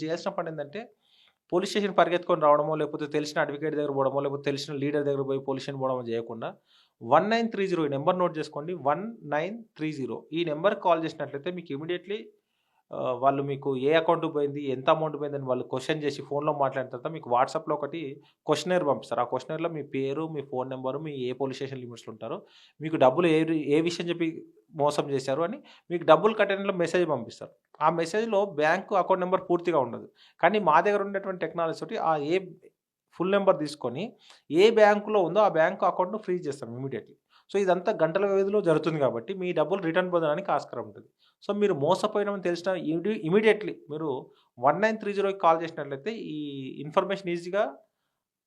చేయాల్సిన పని ఏంటంటే పోలీస్ స్టేషన్ పరిగెత్తుకొని రావడమో, లేకపోతే తెలిసిన అడ్వకేట్ దగ్గర పోవడమో, లేకపోతే తెలిసిన లీడర్ దగ్గర పోయి పోలీస్ స్టేషన్ పోవడమో చేయకుండా 1930 ఈ నెంబర్ నోట్ చేసుకోండి. 1930 ఈ నెంబర్‌కి కాల్ చేసినట్లయితే మీకు ఇమ్మీడియేట్‌లీ వాళ్ళు మీకు ఏ అకౌంట్‌కి పోయింది, ఎంత అమౌంట్ పోయిందని వాళ్ళు క్వెషన్ చేసి ఫోన్‌లో మాట్లాడిన తర్వాత మీకు వాట్సాప్‌లో ఒకటి క్వెషనైర్ పంపిస్తారు. ఆ క్వెషనైర్‌లో మీ పేరు, మీ ఫోన్ నంబరు, మీ ఏ పోలీస్ స్టేషన్ లిమిట్స్‌లో ఉంటారో, మీకు డబ్బులు ఏ విషయం చెప్పి మోసం చేశారు అని మీకు డబ్బులు కట్టడంలో మెసేజ్ పంపిస్తారు. ఆ మెసేజ్‌లో బ్యాంకు అకౌంట్ నంబర్ పూర్తిగా ఉండదు. కానీ మా దగ్గర ఉన్నటువంటి టెక్నాలజీ తోటి ఫుల్ నంబర్ తీసుకొని ఏ బ్యాంకులో ఉందో ఆ బ్యాంకు అకౌంట్‌ను ఫ్రీజ్ చేస్తాం ఇమ్మీడియేట్‌లీ. సో, ఇదంతా గంటల వ్యవధిలో జరుగుతుంది కాబట్టి మీ డబ్బులు రిటర్న్ పొందడానికి ఆస్కారం ఉంటుంది. సో, మీరు మోసపోయినామని తెలిసిన ఇమ్మీడియేట్‌లీ మీరు 1930కి కాల్ చేసినట్లయితే ఈ ఇన్ఫర్మేషన్ ఈజీగా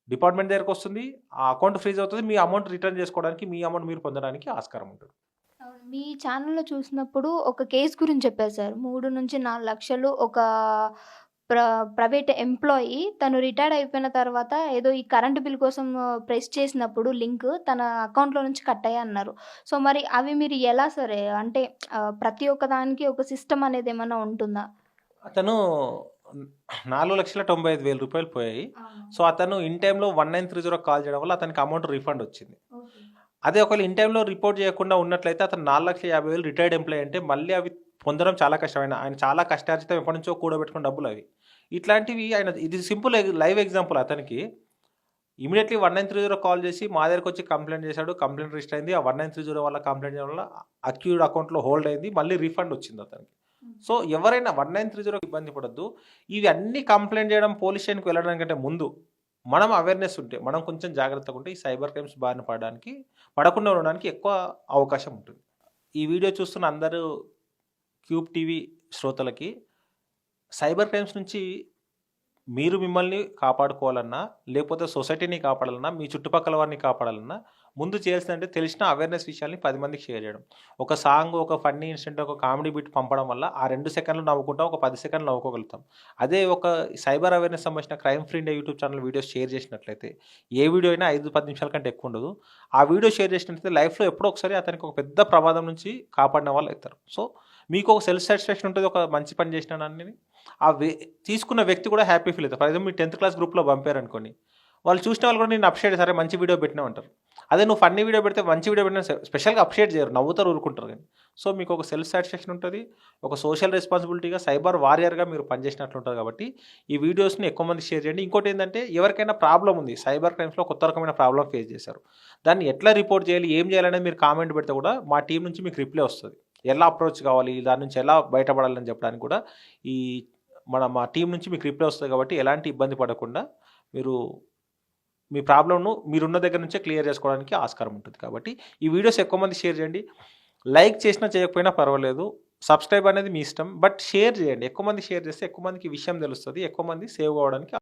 డిపార్ట్‌మెంట్ దగ్గరకొస్తుంది. ఆ అకౌంట్ ఫ్రీజ్ అవుతది. మీ అమౌంట్ రిటర్న్ చేసుకోవడానికి, మీ అమౌంట్ మీరు పొందడానికి ఆస్కారం ఉంటుంది. అవును. మీ ఛానెల్‌లో చూసినప్పుడు ఒక కేస్ గురించి చెప్పారు సార్. 3-4 లక్షలు ఒక ప్ర ప్రైవేట్ ఎంప్లాయీ తను రిటైర్డ్ అయిపోయిన తర్వాత ఏదో ఈ కరెంట్ బిల్ కోసం ప్రెస్ చేసినప్పుడు లింక్ తన అకౌంట్‌లో నుంచి కట్ అయ్యాయన్నారు. సో, మరి అవి మీరు ఎలా సరే అంటే ప్రతి ఒక్క దానికి ఒక సిస్టమ్ అనేది ఏమన్నా ఉంటుందా? అతను హ్మ్, రూ. 4,95,000 పోయాయి. అవును. సో, అతను ఇన్ టైమ్‌లో 1930కి కాల్ చేయడం వల్ల అతనికి అమౌంట్ రిఫండ్ వచ్చింది. ఓకే. అదే ఒకవేళ ఇన్ టైమ్‌లో రిపోర్ట్ చేయకుండా ఉన్నట్లయితే అతను 4,50,000 రిటైర్డ్ ఎంప్లాయీ అంటే మళ్ళీ అవి పొందడం చాలా కష్టం. ఆయన చాలా కష్టార్జితం ఎప్పటినుంచో కూడబెట్టుకున్న డబ్బులవి. ఇట్లాంటివి ఇది సింపుల్ లైవ్ ఎగ్జాంపుల్ అతనికి. ఇమ్మీడియేట్‌లీ 1930 కాల్ చేసి మా దగ్గరకొచ్చి కంప్లెయింట్ చేశాడు. కంప్లెయింట్ రిజిస్టర్ అయింది. ఆ 1930 వల్ల కంప్లెయింట్ చేయడం వల్ల అక్యూజ్డ్ అకౌంట్‌లో హోల్డ్ అయింది. మళ్ళీ రీఫండ్ వచ్చింది అతనికి. సో, ఎవరైనా 1930కి ఇబ్బంది పడొద్దు. ఇవి అన్నీ కంప్లెయింట్ చేయడం, పోలీస్ స్టేషన్‌కి వెళ్ళడానికంటే ముందు మనం అవేర్‌నెస్ ఉంటే, మనం కొంచెం జాగ్రత్తగా ఉంటే ఈ సైబర్ క్రైమ్స్ బారిన పడకుండా ఉండడానికి ఎక్కువ అవకాశం ఉంటుంది. ఈ వీడియో చూస్తున్న అందరూ క్యూబ్ టీవీ శ్రోతలకి సైబర్ క్రైమ్స్ నుంచి మీరు మిమ్మల్ని కాపాడుకోవాలన్నా, లేకపోతే సొసైటీని కాపాడాలన్నా, మీ చుట్టుపక్కల వారిని కాపాడాలన్నా, ముందు చేయాల్సిందంటే తెలిసిన అవేర్‌నెస్ విషయాల్ని 10 మందికి షేర్ చేయడం. ఒక సాంగ్, ఒక ఫన్నీ ఇన్సిడెంట్, ఒక కామెడీ బిట్ పంపడం వల్ల ఆ 2 సెకన్లు నవ్వుకుంటాం. ఒక 10 సెకన్లు నవ్వుకోగలుగుతాం. అదే ఒక సైబర్ అవేర్‌నెస్ సంబంధించిన crime free India YouTube channel videos share చేసినట్లయితే, ఏ వీడియో అయినా 5, 10 నిమిషాల కంటే ఎక్కువ ఉండదు. ఆ వీడియో షేర్ చేసినట్లయితే లైఫ్‌లో ఎప్పుడో ఒకసారి అతనికి ఒక పెద్ద ప్రమాదం నుంచి కాపాడిన వాళ్ళు అవుతారు. సో, మీకు ఒక సెల్ఫ్ సాటిస్ఫాక్షన్ ఉంటది. ఒక మంచి పని చేసినానని ఆ తీసుకున్న వ్యక్తి కూడా హ్యాపీ ఫీల్ అవుతారు. ఫర్ ఎగ్జాంపుల్ మీరు 10థ్ క్లాస్ గ్రూప్‌లో పంపారనుకోండి. వాళ్ళు చూసిన వాళ్ళు కూడా నిన్ను అప్రిషియేట్ సరే మంచి వీడియో పెట్టినావు అంటారు. అదే నువ్వు ఫన్నీ వీడియో పెడితే మంచి వీడియో పెట్టినా స్పెషల్‌గా అప్రిషియేట్ చేయరు. నవ్వుతారు, ఊరుకుంటారు గానీ. సో, మీకు ఒక సెల్ఫ్ సాటిస్ఫాక్షన్ ఉంటది. ఒక సోషల్ రెస్పాన్సిబిలిటీగా సైబర్ వారియర్‌గా మీరు పనిచేసినట్లు ఉంటది కాబట్టి ఈ వీడియోస్‌ని ఎక్కువ మందికి షేర్ చేయండి. ఇంకోటేంటంటే ఎవరికైనా ప్రాబ్లమ్ ఉంది. సైబర్ క్రైమ్స్‌లో కొత్త రకమైన ప్రాబ్లమ్ ఫేస్ చేశారు. దాన్ని ఎట్లా రిపోర్ట్ చేయాలి, ఏం చేయాలనేది మీరు కామెంట్ పెడితే కూడా మా టీమ్ నుంచి మీకు రిప్లై వస్తది. ఎలా అప్రోచ్ కావాలి, దాని నుంచి ఎలా బయటపడాలని చెప్పడానికి కూడా ఈ మా టీమ్ నుంచి మీకు రిప్లై వస్తది కాబట్టి ఎలాంటి ఇబ్బంది పడకుండా మీరు మీ ప్రాబ్లమ్‌ను మీరున్న దగ్గర నుంచే క్లియర్ చేసుకోవడానికి ఆస్కారం ఉంటుంది. కాబట్టి ఈ వీడియోస్ ఎక్కువ మందికి షేర్ చేయండి. లైక్ చేసినా చేయకపోయినా పర్వాలేదు. సబ్స్క్రైబ్ అనేది మీ ఇష్టం. బట్ షేర్ చేయండి. ఎక్కువ మందికి షేర్ చేస్తే ఎక్కువ మందికి విషయం తెలుస్తది. ఎక్కువ మంది సేవ్ అవ్వడానికి